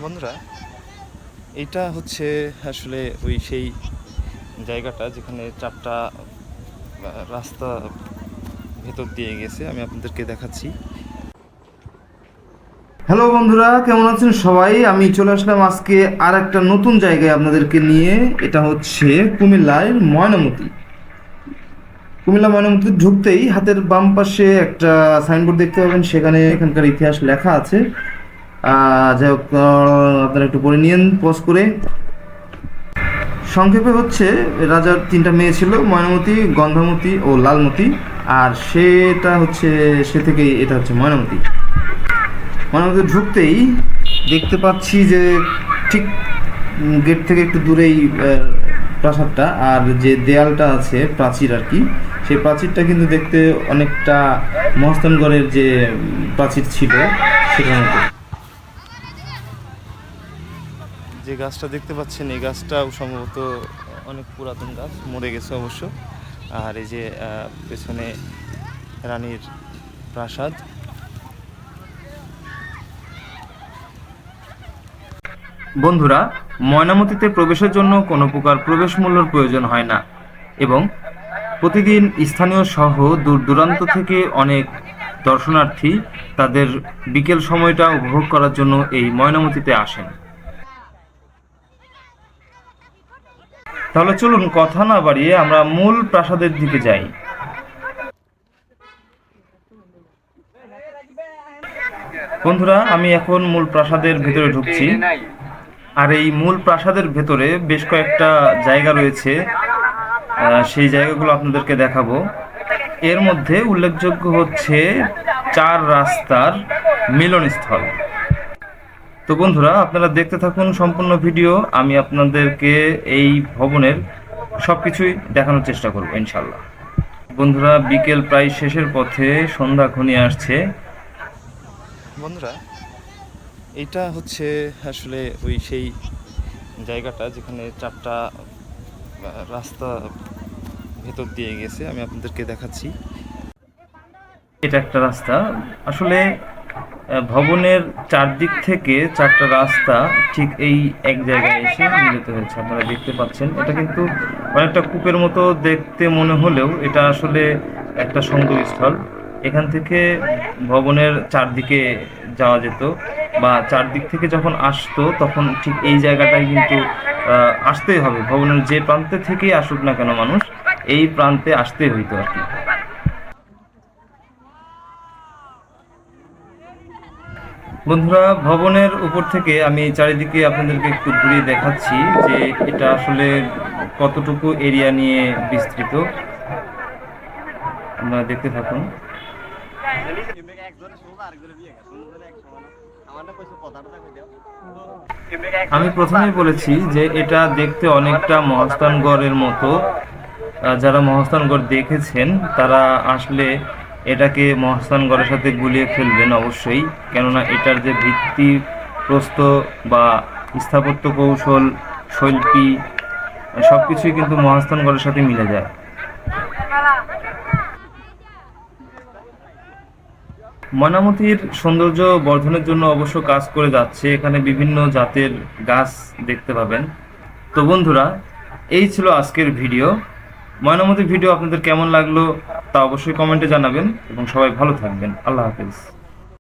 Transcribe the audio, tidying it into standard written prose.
বন্ধুরা, এটা হচ্ছে আসলে ওই সেই জায়গাটা যেখানে চারটা রাস্তা ভেতর দিয়ে গেছে। আমি আপনাদেরকে দেখাচ্ছি। হ্যালো বন্ধুরা, কেমন আছেন সবাই? আমি চলে আসলাম আজকে আর একটা নতুন জায়গায় আপনাদেরকে নিয়ে। এটা হচ্ছে কুমিল্লার ময়নামতি। কুমিল্লা ময়নামতি ঢুকতেই হাতের বাম পাশে একটা সাইনবোর্ড দেখতে পাবেন, সেখানে এখানকার ইতিহাস লেখা আছে। যাই হোক, আপনারা একটু পড়ে নিন পজ করে। সংক্ষেপে হচ্ছে, রাজার তিনটা মেয়ে ছিল, ময়নামতি, গন্ধামতি ও লালমতি। আর সে থেকেই এটা হচ্ছে ময়নামতি। ময়নামতি ঢুকতেই দেখতে পাচ্ছি যে ঠিক গেট থেকে একটু দূরেই প্রাসাদটা, আর যে দেয়ালটা আছে প্রাচীর আর কি, সেই প্রাচীরটা কিন্তু দেখতে অনেকটা মহাস্থানগড়ের যে প্রাচীর ছিল সেটার মতো। যে গাছটা দেখতে পাচ্ছেন, এই গাছটাও সম্ভবত অনেক পুরাতন গাছ, মরে গেছে অবশ্য। আর এই যে পেছনে রানীর প্রাসাদ। বন্ধুরা, ময়নামতিতে প্রবেশের জন্য কোনো প্রকার প্রবেশ মূল্যের প্রয়োজন হয় না এবং প্রতিদিন স্থানীয় সহ দূর দূরান্ত থেকে অনেক দর্শনার্থী তাদের বিকেল সময়টা উপভোগ করার জন্য এই ময়নামতিতে আসেন। তাহলে চলুন কথা না বাড়িয়ে আমরা মূল প্রাসাদের দিকে যাই। বন্ধুরা, আমি এখন মূল প্রাসাদের ভেতরে ঢুকছি। আর এই মূল প্রাসাদের ভেতরে বেশ কয়েকটা জায়গা রয়েছে, সেই জায়গাগুলো আপনাদেরকে দেখাবো। এর মধ্যে উল্লেখযোগ্য হচ্ছে চার রাস্তার মিলনস্থল। তো বন্ধুরা, আপনারা দেখতে থাকুন সম্পূর্ণ ভিডিও। আমি আপনাদেরকে এই ভবনের সবকিছুই দেখানোর চেষ্টা করব ইনশাল্লাহ। বন্ধুরা, বিকেল প্রায় শেষের পথে, সন্ধ্যা ঘনিয়ে আসছে। বন্ধুরা, এটা হচ্ছে আসলে ওই সেই জায়গাটা যেখানে চারটা রাস্তা ভেতর দিয়ে গেছে। আমি আপনাদেরকে দেখাচ্ছি। এটা একটা রাস্তা। আসলে ভবনের চারদিক থেকে চারটা রাস্তা ঠিক এই এক জায়গায় এসে মিলিত হয়েছে। আপনারা দেখতে পাচ্ছেন, এটা কিন্তু অনেকটা কূপের মতো দেখতে মনে হলেও এটা আসলে একটা সংযোগস্থল। এখান থেকে ভবনের চারদিকে যাওয়া যেত, বা চারদিক থেকে যখন আসতো তখন ঠিক এই জায়গাটায় কিন্তু আসতেই হবে। ভবনের যে প্রান্তে থেকেই আসুক না কেন মানুষ, এই প্রান্তে আসতেই হইতো আর কি। বন্ধুরা, ভবনের উপর থেকে আমি চারিদিকে আপনাদেরকে একটু ঘুরিয়ে দেখাচ্ছি যে এটা আসলে কতটুকু এরিয়া নিয়ে বিস্তৃত। আপনারা দেখতে থাকুন। আমি প্রথমেই বলেছি যে এটা দেখতে অনেকটা মহাস্থানগড়ের মতো। যারা মহাস্থানগড় দেখেছেন তারা আসলে এটাকে মহাস্থানগড়ের সাথে গুলিয়ে ফেলবেন অবশ্যই, কেননা এটার যে ভিত্তি প্রস্তর বা স্থাপত্য কৌশল, শৈল্পী, সবকিছুই কিন্তু মহাস্থানগড়ের সাথে মিলে যায়। ময়নামতির সৌন্দর্য বর্ধনের জন্য অবশ্য কাজ করে যাচ্ছে। এখানে বিভিন্ন জাতের গাছ দেখতে পাবেন। তো বন্ধুরা, এই ছিল আজকের ভিডিও। ময়নামতির ভিডিও আপনাদের কেমন লাগলো তা অবশ্যই কমেন্টে জানাবেন এবং সবাই ভালো থাকবেন। আল্লাহ হাফেজ।